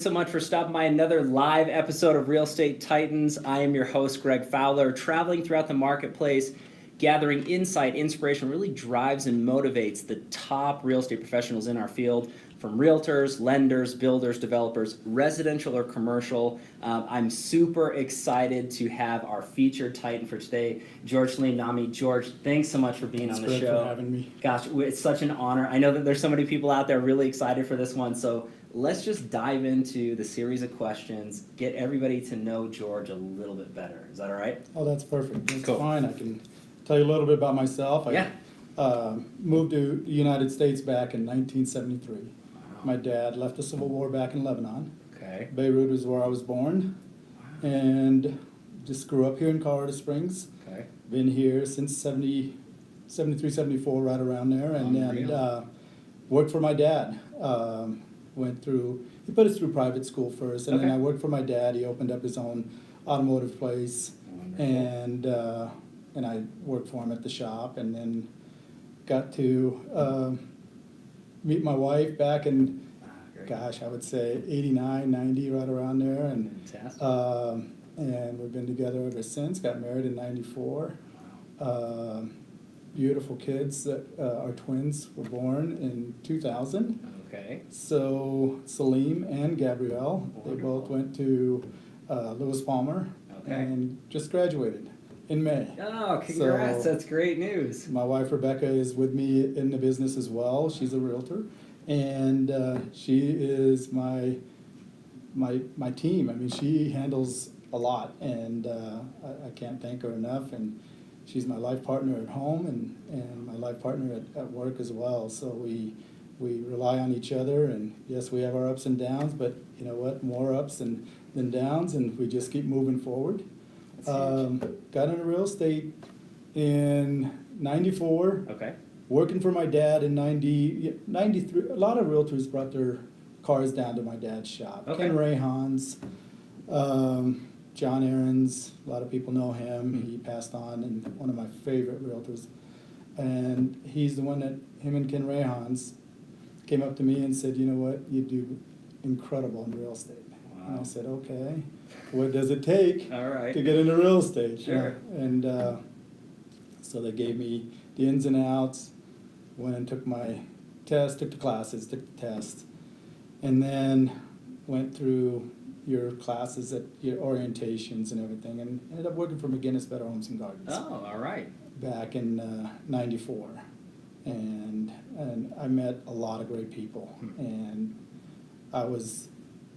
so much for stopping by another live episode of Real Estate Titans. I am your host, Greg Fowler, traveling throughout the marketplace, gathering insight, inspiration, really drives and motivates the top real estate professionals in our field, from realtors, lenders, builders, developers, residential or commercial. I'm super excited to have our featured Titan for today, George Nehme. George, thanks so much for being on the show. Thanks for having me. Gosh, it's such an honor. I know that there's so many people out there really excited for this one, so let's just dive into the series of questions, get everybody to know George a little bit better. Is that all right? Oh, that's perfect. That's Cool. fine. I can tell you a little bit about myself. Yeah. I moved to the United States back in 1973. Wow. My dad left the Civil War back in Lebanon. Okay. Beirut is where I was born. Wow. And just grew up here in Colorado Springs. Okay. Been here since 73, 74, right around there. And then worked for my dad. He put us through private school first, and then I worked for my dad. He opened up his own automotive place. Wonderful. And I worked for him at the shop, and then got to meet my wife back in, gosh, I would say 89, 90, right around there. And Fantastic. And we've been together ever since. Got married in 94. Beautiful kids that our twins were born in 2000. Okay. So Salim and Gabrielle, they Wonderful. both went to Lewis Palmer and just graduated in May. Oh, congrats. So, that's great news. my wife Rebecca is with me in the business as well. She's a realtor, and she is my team. I mean, she handles a lot, and I can't thank her enough. And she's my life partner at home and my life partner at work as well. So we rely on each other, and yes, we have our ups and downs, but you know what, more ups than downs, and we just keep moving forward. Got into real estate in 94. Okay. Working for my dad in 93. A lot of realtors brought their cars down to my dad's shop. Okay. Ken Rayhan's, John Aaron's, a lot of people know him. He passed on, and one of my favorite realtors. And he's the one that, him and Ken Rayhan's, came up to me and said, you know what, you do incredible in real estate. Wow. And I said, okay, what does it take All right. to get into real estate? Sure. And so they gave me the ins and outs, went and took my test, took the classes, took the test, and then went through your classes at your orientations and everything, and ended up working for McGinnis Better Homes and Gardens Oh, all right. back in 94. And I met a lot of great people, and I was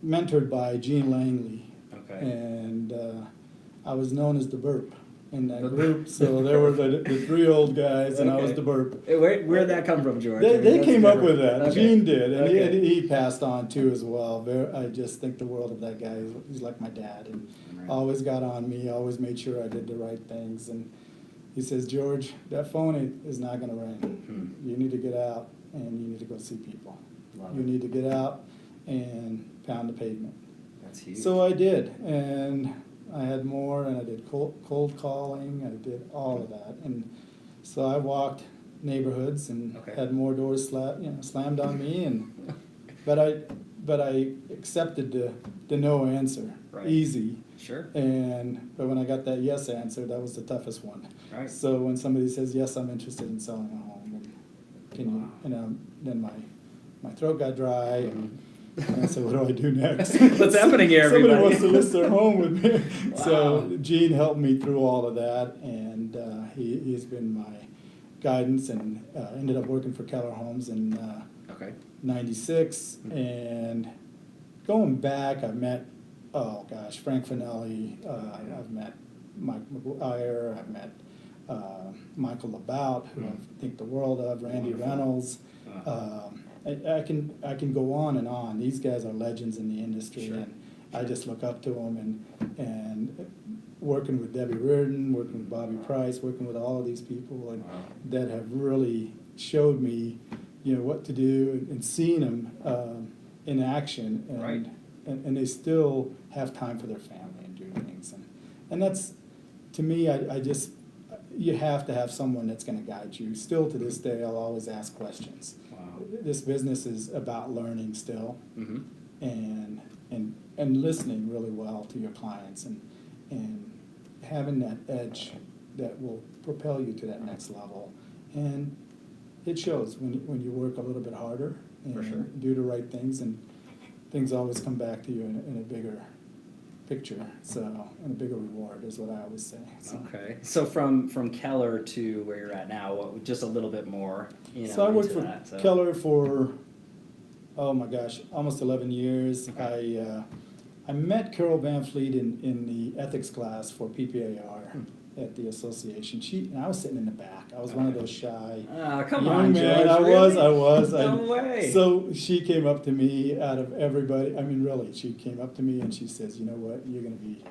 mentored by Gene Langley, Okay. and I was known as the burp in that group. So there were the three old guys, and I was Okay. the burp. Where'd that come from, George? They, I mean, they that's came up different. with that. Okay. Gene did, and Okay. he passed on too as well. I just think the world of that guy. He's like my dad, and Right. always got on me, always made sure I did the right things. And he says, George, that phone is not going to ring. You need to get out, and you need to go see people. Love You it. need to get out and pound the pavement. That's huge. So I did, and I had more, and I did cold calling, I did all of that. And so I walked neighborhoods and had more doors slammed on me, but I accepted the no answer, Right. easy. Sure. But when I got that yes answer, that was the toughest one. Right. So when somebody says, yes, I'm interested in selling a home, and then my throat got dry, and I said, what do I do next? What's happening here, everybody? Somebody wants to list their home with me. Wow. So Gene helped me through all of that, and he's been my guidance, and ended up working for Keller Homes in '96. And going back, I've met, Frank Finelli, I've met Mike McGuire, I've met Michael Labout, who I think the world of, Randy Wonderful. Reynolds. I can go on and on. These guys are legends in the industry, Sure. and I just look up to them. And working with Debbie Reardon, working with Bobby Price, working with all of these people that have really showed me, what to do, and seeing them in action, and, Right. and they still have time for their family and do things, and that's, to me, I just, you have to have someone that's going to guide you. Still to this day, I'll always ask questions. Wow. This business is about learning still, Mm-hmm. and and listening really well to your clients and having that edge that will propel you to that next level. And it shows when you work a little bit harder and For sure. do the right things, and things always come back to you in a bigger picture, so, and a bigger reward is what I always say. So. Okay. So from Keller to where you're at now, just a little bit more, So I worked into for that. So. Keller for, oh my gosh, almost 11 years. Okay. I met Carol Van Fleet in the ethics class for PPAR at the association. And I was sitting in the back. I was one of those shy Come young on, man. George. I Really? was. No way. So she came up to me out of everybody. I mean, really, she came up to me and she says, "You know what? You're going to be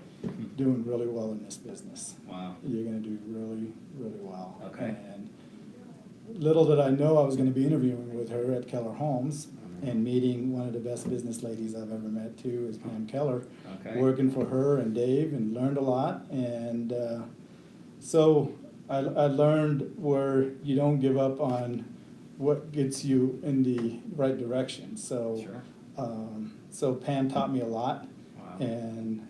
doing really well in this business. Wow. You're going to do really, really well." Okay. And little did I know I was going to be interviewing with her at Keller Homes and meeting one of the best business ladies I've ever met too, is Pam Keller. Okay. Working for her and Dave, and learned a lot. And so I learned where you don't give up on what gets you in the right direction. So, Sure. So Pam taught me a lot. Wow. And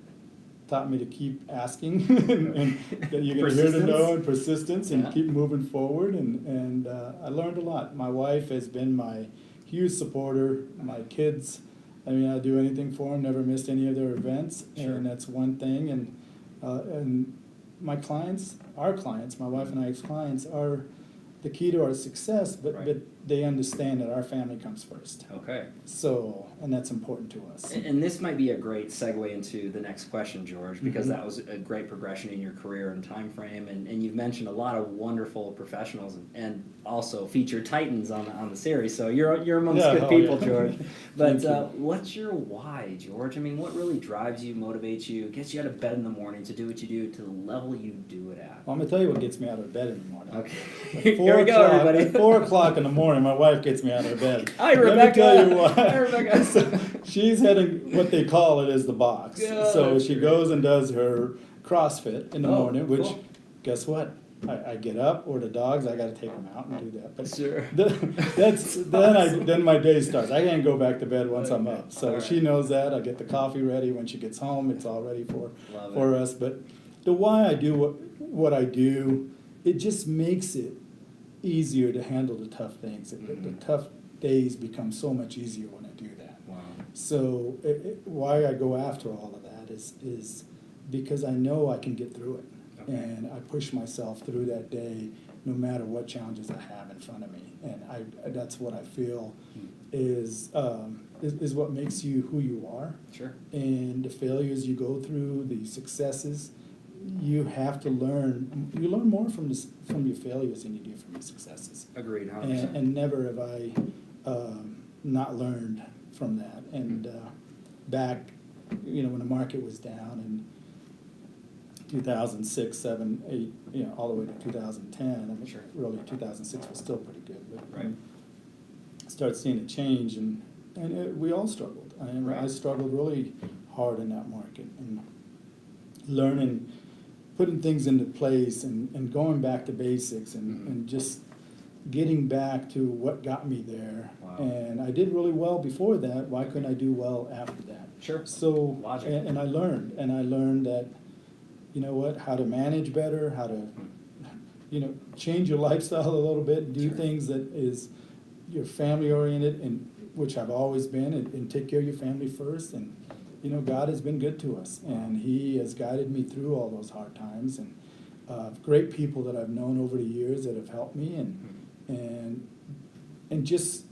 taught me to keep asking and that you're going to hear to know, and persistence, and keep moving forward. And I learned a lot. My wife has been my huge supporter. My kids, I mean, I'll do anything for them. Never missed any of their events, Sure. and that's one thing. And my clients, our clients, my wife and I's clients, are the key to our success. But Right. but they understand that our family comes first. Okay. So, and that's important to us. And this might be a great segue into the next question, George, because Mhm. that was a great progression in your career and time frame, and you've mentioned a lot of wonderful professionals and also featured titans on the series. So you're amongst Yeah, good oh, people, yeah. George. But Thank you. what's your why, George? I mean, what really drives you, motivates you, gets you out of bed in the morning to do what you do to the level you do it at? Well, I'm gonna tell you what gets me out of bed in the morning. Okay. At Here we go, everybody. At 4 o'clock in the morning, my wife gets me out of bed. Hi, Let Rebecca. me tell you why. Hi, Rebecca. So, she's heading what they call it is the box. Yeah, So that's she great. goes and does her CrossFit in the Oh, morning, which, cool. guess what? I get up, or the dogs, I gotta take them out and do that. But Sure. then my day starts. I can't go back to bed once I'm up. So All she right. knows that. I get the coffee ready. When she gets home, it's all ready Love for it. us. But the why I do what I do, it just makes it easier to handle the tough things. The tough days become so much easier when I do that. Wow. So why I go after all of that is because I know I can get through it. Okay. And I push myself through that day no matter what challenges I have in front of me. And that's what I feel is what makes you who you are. Sure. And the failures you go through, the successes, you have to learn. You learn more from your failures than you do from your successes. Agreed, 100%. And never have I not learned from that. And back, when the market was down in 2006, 7, 8, all the way to 2010. I mean, Sure. really 2006 was still pretty good, but Right. started seeing a change, and we all struggled. I Right. struggled really hard in that market, and learning, putting things into place, and going back to basics, and just getting back to what got me there. Wow. And I did really well before that. Why couldn't I do well after that? Sure. So, Logic. and I learned that, you know what, how to manage better, how to, change your lifestyle a little bit, do Sure. things that is your family oriented, and which I've always been, and take care of your family first. And God has been good to us, and He has guided me through all those hard times, and great people that I've known over the years that have helped me, and just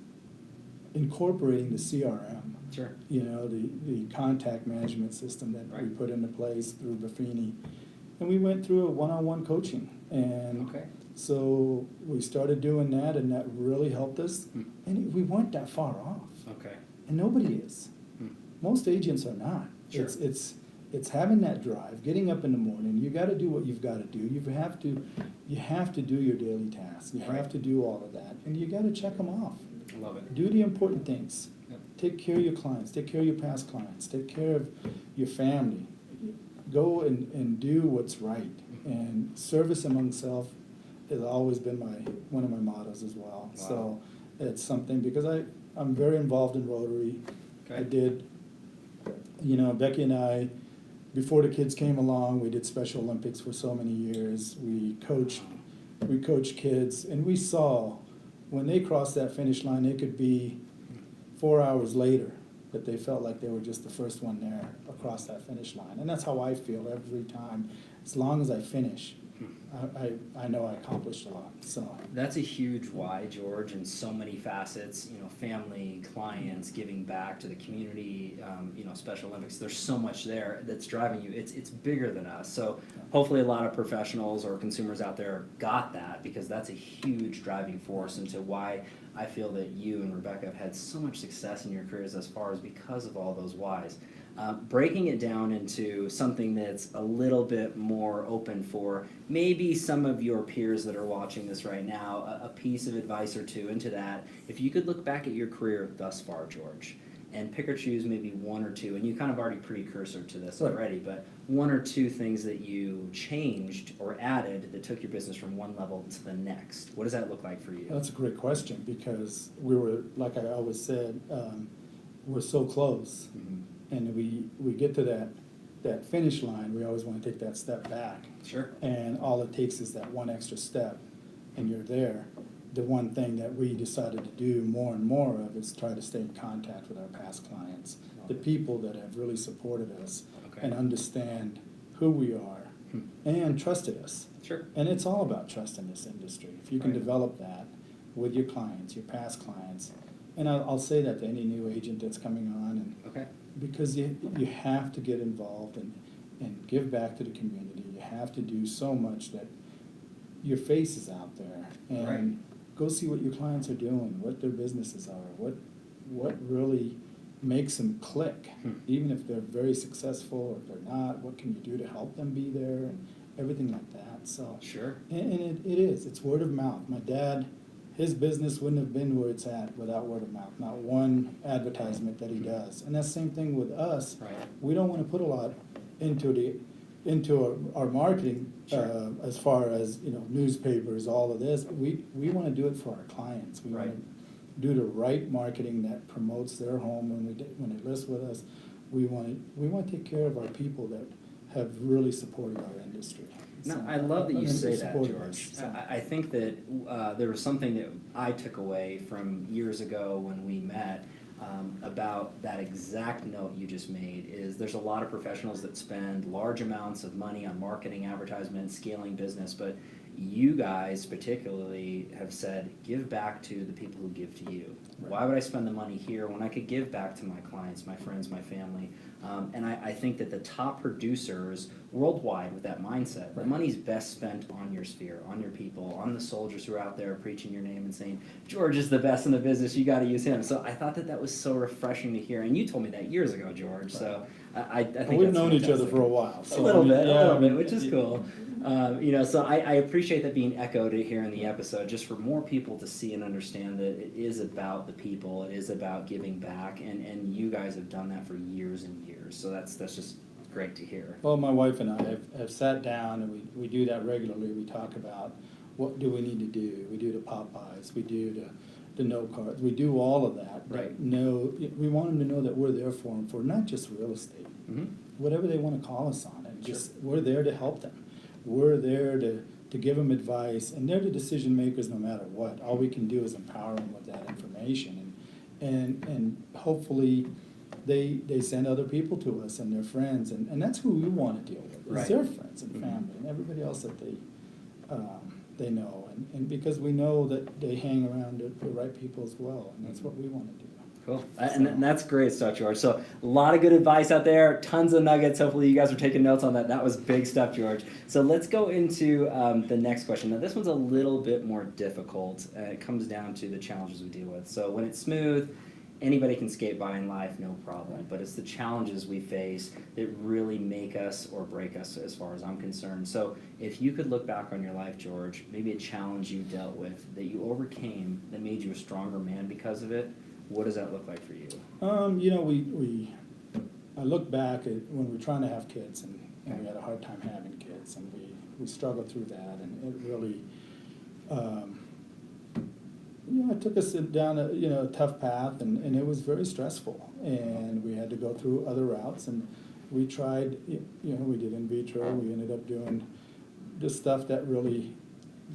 incorporating the CRM. Sure. The contact management system that we Right. put into place through Buffini. And we went through a one-on-one coaching. And Okay. so we started doing that, and that really helped us. And we weren't that far off. Okay. And nobody is. Hmm. Most agents are not. Sure. It's having that drive, getting up in the morning. You got to do what you've got to do. You have to do your daily tasks. You Right. have to do all of that, and you got to check them off. I love it. Do the important things. Yep. Take care of your clients. Take care of your past clients. Take care of your family. Go and do what's right. And service among self has always been one of my mottos as well. Wow. So it's something, because I'm very involved in Rotary. Okay. I did You know, Becky and I, before the kids came along, we did Special Olympics for so many years. We coached kids, and we saw when they crossed that finish line, it could be 4 hours later that they felt like they were just the first one there across that finish line. And that's how I feel every time. As long as I finish, I know I accomplished a lot. So That's a huge why, George, in so many facets. You know, family, clients, giving back to the community. You know, Special Olympics. There's so much there that's driving you. It's bigger than us. So hopefully, a lot of professionals or consumers out there got that, because that's a huge driving force into why I feel that you and Rebecca have had so much success in your careers thus far, is because of all those whys. Breaking it down into something that's a little bit more open for maybe some of your peers that are watching this right now, a piece of advice or two into that. If you could look back at your career thus far, George, and pick or choose maybe one or two, and you kind of already precursor to this already, but one or two things that you changed or added that took your business from one level to the next. What does that look like for you? that's a great question, because we were, like I always said, we're so close. Mm-hmm. And we get to that finish line, we always want to take that step back. Sure. And all it takes is that one extra step, and you're there. The one thing that we decided to do more and more of is try to stay in contact with our past clients, the people that have really supported us and understand who we are and trusted us. Sure. And it's all about trust in this industry. If you can develop that with your clients, your past clients, and I'll say that to any new agent that's coming on, and because you have to get involved and give back to the community. You have to do so much that your face is out there, and go see what your clients are doing, what their businesses are, what really makes them click, even if they're very successful or if they're not. What can you do to help them be there, and everything like that. So and it's word of mouth. My dad, his business wouldn't have been where it's at without word of mouth. Not one advertisement that he does. And that's the same thing with us. We don't want to put a lot into our marketing as far as, you know, newspapers, all of this. We want to do it for our clients. We want to do the right marketing that promotes their home when they list with us. We want to take care of our people that have really supported our industry. No, I love that you say that, George. I think that there was something that I took away from years ago when we met about that exact note you just made. Is there's a lot of professionals that spend large amounts of money on marketing, advertisement, scaling business, but you guys particularly have said, give back to the people who give to you. Why would I spend the money here when I could give back to my clients, my friends, my family? And I think that the top producers worldwide with that mindset, the money's best spent on your sphere, on your people, on the soldiers who are out there preaching your name and saying, George is the best in the business, you got to use him. So I thought that was so refreshing to hear. And you told me that years ago, George. So I think we've known each other for a while. So a little bit, which is cool. You know, so I appreciate that being echoed here in the episode, just for more people to see and understand that it is about the people, it is about giving back, and you guys have done that for years and years. So that's just great to hear. Well, my wife and I have sat down, and we do that regularly. We talk about what do we need to do. We do the Popeyes, we do the no cards, we do all of that. Right. No, we want them to know that we're there for them, for not just real estate, whatever they want to call us on, and just we're there to help them. We're there to give them advice, and they're the decision makers no matter what. All we can do is empower them with that information, and hopefully they send other people to us and their friends, and that's who we want to deal with. It's their friends and family and everybody else that they know, and because we know that they hang around the right people as well, and that's what we want to do. Cool. And that's great stuff, George. So a lot of good advice out there, tons of nuggets. Hopefully you guys are taking notes on that. That was big stuff, George. So let's go into the next question. Now this one's a little bit more difficult. It comes down to the challenges we deal with. So when it's smooth, anybody can skate by in life, no problem. But it's the challenges we face that really make us or break us as far as I'm concerned. So if you could look back on your life, George, maybe a challenge you dealt with that you overcame that made you a stronger man because of it, what does that look like for you? You know, I look back at when we were trying to have kids, and we had a hard time having kids, and we struggled through that, and it really, it took us down a tough path, and it was very stressful, and we had to go through other routes, and we tried, we did in vitro, we ended up doing the stuff that really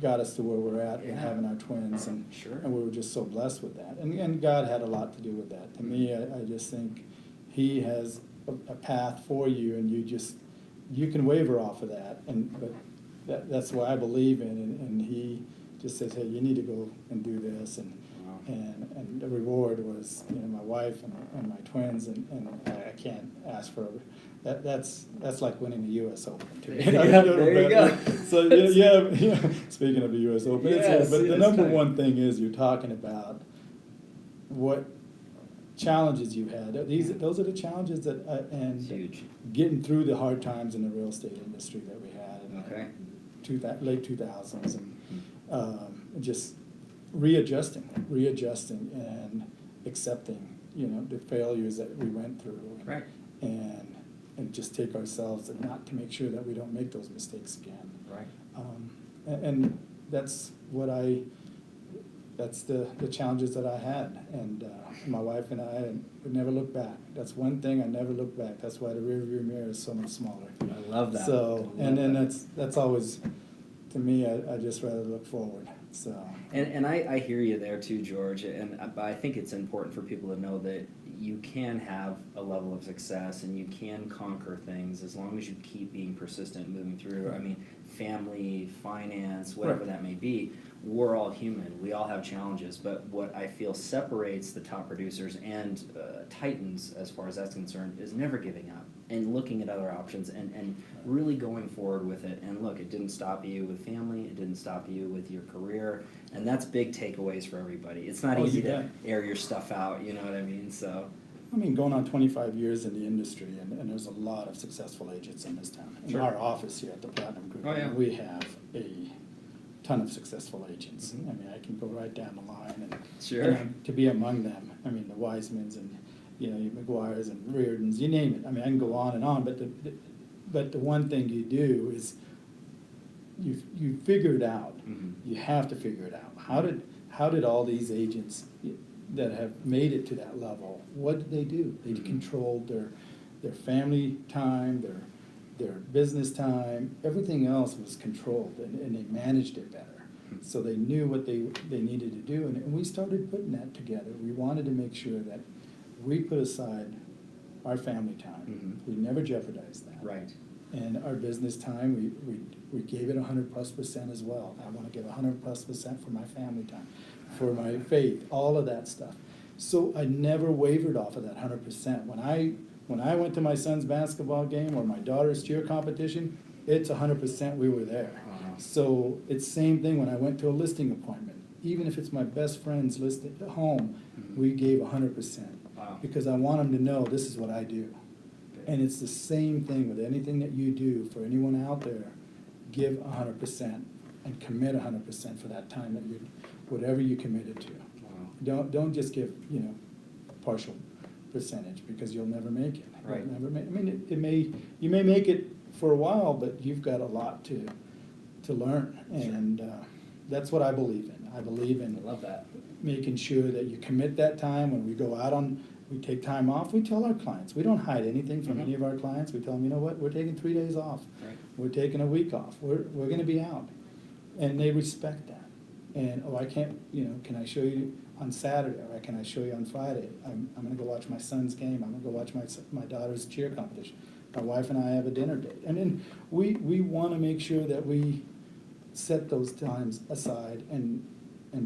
got us to where we're at and having our twins, and Sure. and we were just so blessed with that, and God had a lot to do with that. To me, I just think He has a path for you, and you can waver off of that, but that's what I believe in, and He just says, hey, you need to go and do this, and the reward was my wife and my twins, and I can't ask for that's like winning the U.S. Open to me. There you go. So yeah. Speaking of the U.S. Open, Yes, but the yes, number kind of. one thing is you're talking about what challenges you've had. Those are the challenges that and Huge. getting through the hard times in the real estate industry that we had in Okay. late 2000s, and just readjusting and accepting the failures that we went through, Right. and just take ourselves and not to make sure that we don't make those mistakes again. Right. And that's the challenges that I had, and my wife and I would never look back. That's one thing, I never look back. That's why the rearview mirror is so much smaller. I love that. So, I love and then that. that's always, to me, I just rather look forward, so. And I hear you there too, George, but I think it's important for people to know that you can have a level of success and you can conquer things as long as you keep being persistent, moving through. I mean, family, finance, whatever Right. that may be, we're all human. We all have challenges, but what I feel separates the top producers and titans, as far as that's concerned, is never giving up and looking at other options and really going forward with it. And look, it didn't stop you with family, it didn't stop you with your career, and that's big takeaways for everybody. It's not easy you to bet. air your stuff out, you know what I mean? So, I mean, going on 25 years in the industry, and there's a lot of successful agents in this town. In Sure. our office here at the Platinum Group, Oh, yeah. we have a ton of successful agents. Mhm. I mean, I can go right down the line, and Sure. and to be among them. I mean, the Wisemans and your McGuires and Reardons, you name it. I mean, I can go on and on, but the one thing you do is you figure it out. Mhm. You have to figure it out. How did all these agents that have made it to that level, what did they do? They Mhm. controlled their family time, their business time, everything else was controlled, and they managed it better. Mhm. So they knew what they needed to do, and we started putting that together. We wanted to make sure that we put aside our family time. Mhm. We never jeopardized that. Right. And our business time, we gave it 100+% as well. I want to give 100+% for my family time, for my faith, all of that stuff. So I never wavered off of that 100%. When I went to my son's basketball game or my daughter's cheer competition, it's 100% we were there. Wow. So it's same thing when I went to a listing appointment. Even if it's my best friend's listing at home, Mhm. we gave 100%. Wow. Because I want them to know this is what I do. And it's the same thing with anything that you do for anyone out there. Give 100% and commit 100% for that time that whatever you committed to. Wow. Don't just give a partial percentage, because you'll never make it. You'll Right. never make. I mean, you may make it for a while, but you've got a lot to learn, and that's what I believe in. I believe in I love that. making sure that you commit that time. When we go out we take time off, we tell our clients. We don't hide anything from Mhm. any of our clients. We tell them, you know what, we're taking 3 days off. Right. We're taking a week off. We're gonna be out. And they respect that. And, I can't, can I show you on Saturday, or can I show you on Friday? I'm gonna go watch my son's game. I'm gonna go watch my daughter's cheer competition. My wife and I have a dinner date. And then we wanna make sure that we set those times aside, and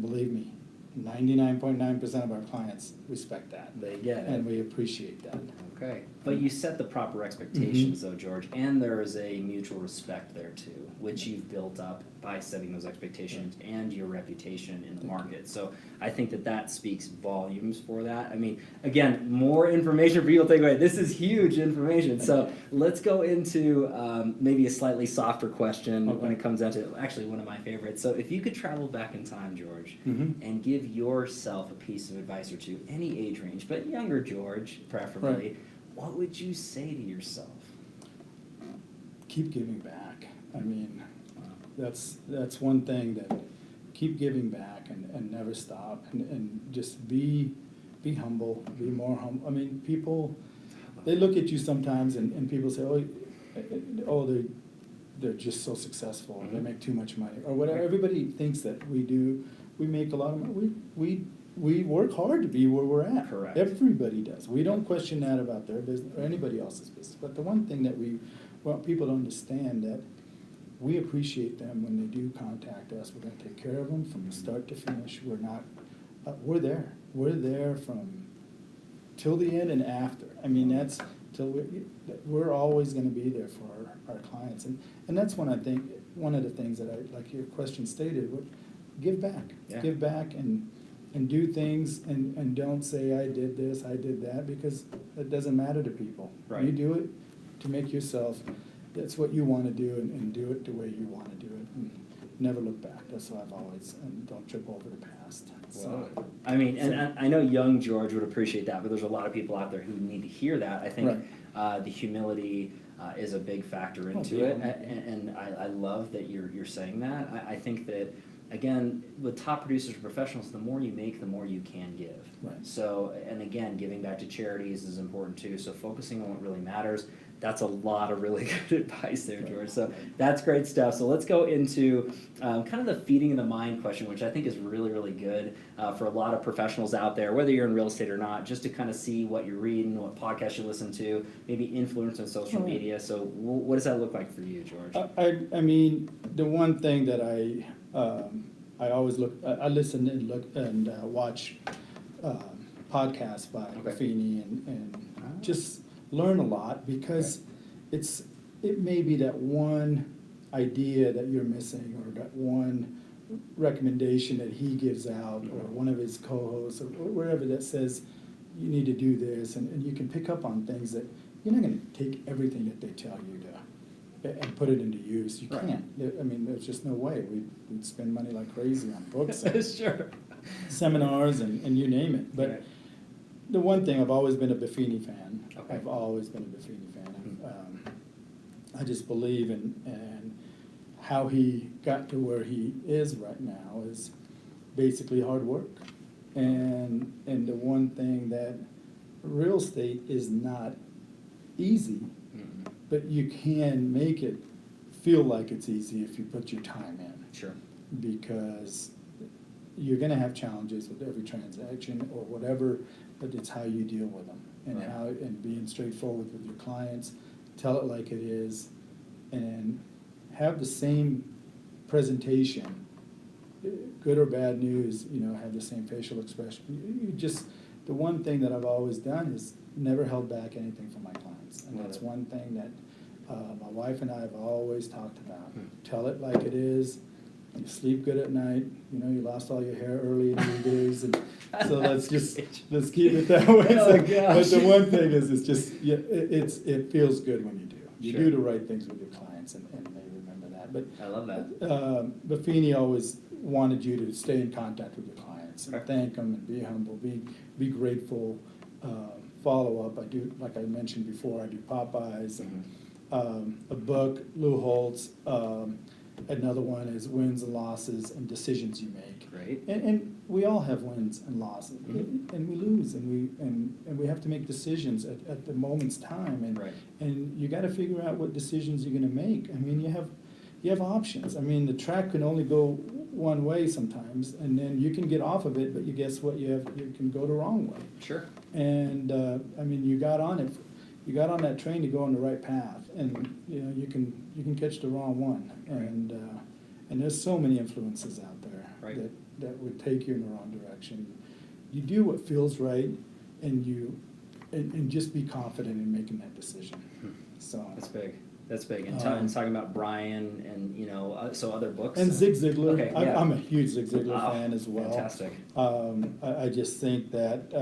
believe me, 99.9% of our clients respect that. They get it. And we appreciate that. Okay, but you set the proper expectations though, George, and there is a mutual respect there too, which you've built up by setting those expectations and your reputation in the market. So I think that speaks volumes for that. I mean, again, more information for people to take away. This is huge information. So let's go into maybe a slightly softer question when it comes down to actually one of my favorites. So if you could travel back in time, George, and give yourself a piece of advice or two, any age range, but younger George preferably, Right. what would you say to yourself? Keep giving back. I mean, that's one thing that keep giving back and never stop and just be humble, be more humble. I mean, people, they look at you sometimes and people say, they're just so successful, or they make too much money, or whatever. Everybody thinks that we make a lot of money. We work hard to be where we're at. Correct. Everybody does. We don't question that about their business or anybody else's business. But the one thing that we want people to understand, that we appreciate them when they do contact us. We're going to take care of them from start to finish. We're not, we're there. We're there from till the end and after. I mean, that's till we're always going to be there for our clients. And that's when I think one of the things that like your question stated, give back. Yeah. Give back and do things and don't say I did this, I did that, because it doesn't matter to people. Right. You do it to make yourself, that's what you want to do, and do it the way you want to do it. And never look back. That's what I've always, and don't trip over the past. So, I mean, and I know young George would appreciate that, but there's a lot of people out there who need to hear that. I think the humility is a big factor into it, and I love that you're saying that. I think that, again, with top producers and professionals, the more you make, the more you can give. Right. So, and again, giving back to charities is important too. So focusing on what really matters. That's a lot of really good advice there, George. So that's great stuff. So let's go into kind of the feeding of the mind question, which I think is really, really good for a lot of professionals out there, whether you're in real estate or not, just to kind of see what you're reading, what podcasts you listen to, maybe influence on social media. So what does that look like for you, George? I mean, the one thing that I always look, I listen and look and watch podcasts by Buffini and just learn a lot, because it may be that one idea that you're missing, or that one recommendation that he gives out, or one of his co-hosts, or wherever, that says you need to do this, and you can pick up on things that you're not going to take everything that they tell you to and put it into use. You can't. I mean, there's just no way. We'd spend money like crazy on books, and sure, seminars, and you name it. But the one thing, I've always been a Buffini fan. I've always been a Buffini fan. I just believe in how he got to where he is right now is basically hard work. And the one thing that real estate is not easy, but you can make it feel like it's easy if you put your time in. Sure. Because you're going to have challenges with every transaction or whatever, but it's how you deal with them, and and being straightforward with your clients, tell it like it is, and have the same presentation, good or bad news, have the same facial expression. You just, the one thing that I've always done is never held back anything from my clients, and that's one thing that my wife and I have always talked about. Tell it like it is. You sleep good at night. You lost all your hair early in your days, and so let's keep it that way. But the one thing is, it's just it feels good when you do. You do the right things with your clients, and they remember that. But I love that. Buffini always wanted you to stay in contact with your clients and thank them, and be humble, be grateful, follow up. I do, like I mentioned before, I do Popeyes, and a book, Lou Holtz. Another one is Wins and Losses and Decisions You Make. Great. And we all have wins and losses, and we lose, and we have to make decisions at the moment's time, and you got to figure out what decisions you're going to make. I mean, you have options. I mean, the track can only go one way sometimes, and then you can get off of it, but you guess what? You can go the wrong way. Sure. And I mean, you got on it. You got on that train to go on the right path, and you can catch the wrong one, and there's so many influences out there that would take you in the wrong direction. You do what feels right, and just be confident in making that decision. So that's big. That's big. And talking about Brian and so other books and Zig Ziglar. Okay, I'm a huge Zig Ziglar fan as well. Fantastic. I just think that.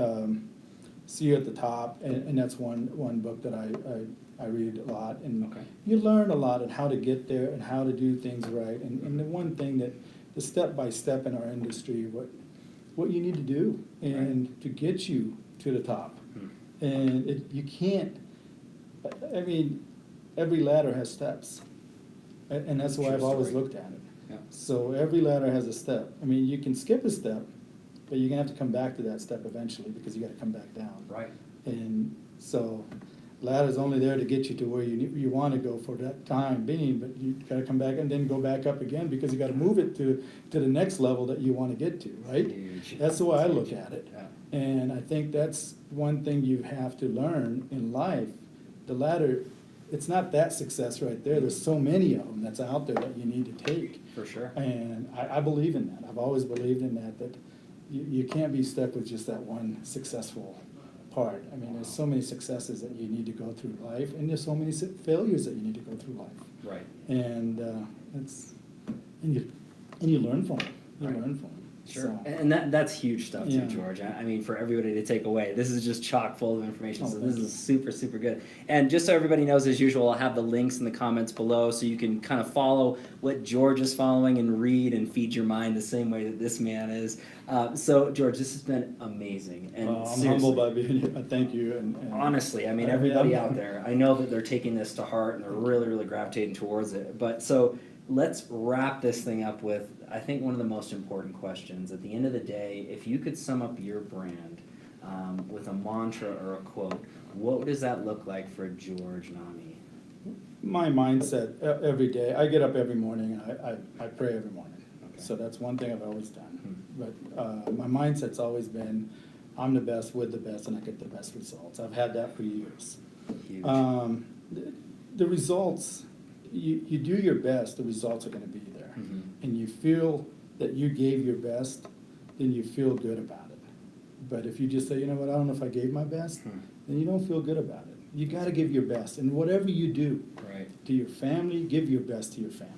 See You at the Top, and that's one book that I read a lot, and you learn a lot on how to get there and how to do things right, and the one thing that the step by step in our industry, what you need to do and to get you to the top, and you can't. I mean, every ladder has steps, and that's the way I've always looked at it. Yeah. So every ladder has a step. I mean, you can skip a step, but you're gonna have to come back to that step eventually because you gotta come back down. Right. And so ladder's only there to get you to where you wanna go for that time being, but you gotta come back and then go back up again because you gotta move it to the next level that you wanna get to, right? Huge. That's the way I look at it. Yeah. And I think that's one thing you have to learn in life. The ladder, it's not that success right there. There's so many of them that's out there that you need to take. For sure. And I believe in that. I've always believed in that you can't be stuck with just that one successful part. I mean, there's so many successes that you need to go through life, and there's so many failures that you need to go through life. Right. And you learn from them. You Right. learn from them. Sure. So, And that's huge stuff too, Yeah. George. I mean, for everybody to take away, this is just chock full of information. Oh, So thank this you. is super, super good. And just so everybody knows, as usual, I'll have the links in the comments below so you can kind of follow what George is following and read and feed your mind the same way that this man is. So, George, this has been amazing. And I'm seriously, humbled by being here. Thank you. And honestly, I mean, I- everybody I'm- out there, I know that they're taking this to heart and they're really, really gravitating towards it. But so let's wrap this thing up with, I think, one of the most important questions. At the end of the day, if you could sum up your brand with a mantra or a quote, what does that look like for George Nehme? My mindset every day, I get up every morning and I pray every morning. Okay. So that's one thing I've always done. But my mindset's always been, I'm the best with the best and I get the best results. I've had that for years. Huge. The results, you do your best, the results are gonna be there. Mhm. And you feel that you gave your best, then you feel good about it. But if you just say, you know what, I don't know if I gave my best, then you don't feel good about it. You gotta give your best, and whatever you do Right. to your family, give your best to your family.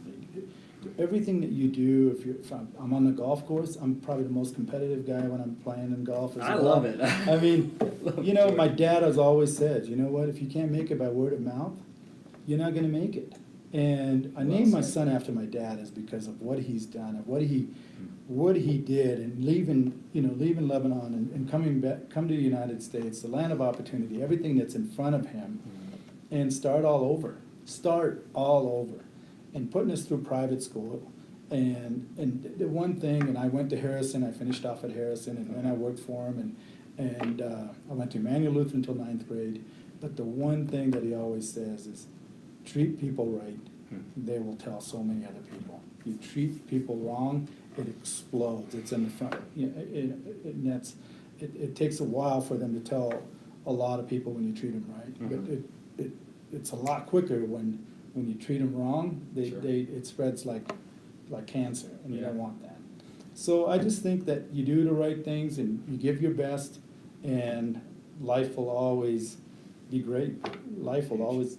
Everything that you do, if I'm on the golf course, I'm probably the most competitive guy when I'm playing in golf as I well. love it. I mean, Love you know, George. my dad has always said, you know what, if you can't make it by word of mouth, you're not gonna make it. And I Well named my said. son after my dad is because of what he's done, of what he did, and leaving Lebanon and come to the United States, the land of opportunity, everything that's in front of him, and start all over, and putting us through private school. And the one thing, and I went to Harrison, I finished off at Harrison, and then I worked for him, and I went to Emmanuel Lutheran until 9th grade. But the one thing that he always says is, treat people right, they will tell so many other people. You treat people wrong, it explodes, it's in the front. It takes a while for them to tell a lot of people when you treat them right. But it's a lot quicker when you treat them wrong, Sure. it spreads like cancer, and you Yeah. don't want that. So I just think that you do the right things and you give your best, and life will always be great. Life will always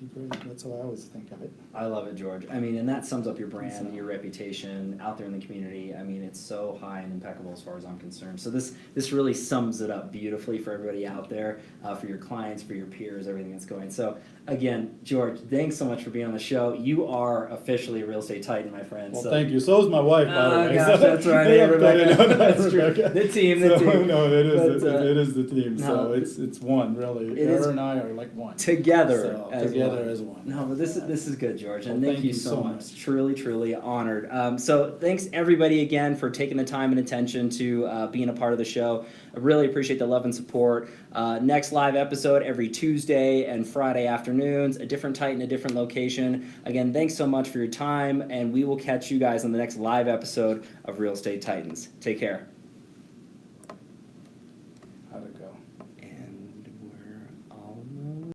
be great. That's how I always think of it. I love it, George. I mean, and that sums up your brand, So- your reputation out there in the community. I mean, it's so high and impeccable as far as I'm concerned. So this really sums it up beautifully for everybody out there, for your clients, for your peers, everything that's going. So again, George, thanks so much for being on the show. You are officially a real estate titan, my friend. Well, so, thank you. So is my wife, by the Oh way. gosh, So- that's right. Yeah, Hey, Rebecca. no, That's true. Rebecca. The team. So, team. no, it is. But, It is the team. no, So it's one really. it is- Her and I are like one. Together, So, as together one. as one. No, but this is good, George, and Well, thank you so much. much. Truly, truly honored. So thanks everybody again for taking the time and attention to being a part of the show. I really appreciate the love and support. Next live episode every Tuesday and Friday afternoons, a different Titan, a different location. Again, thanks so much for your time, and we will catch you guys on the next live episode of Real Estate Titans. Take care.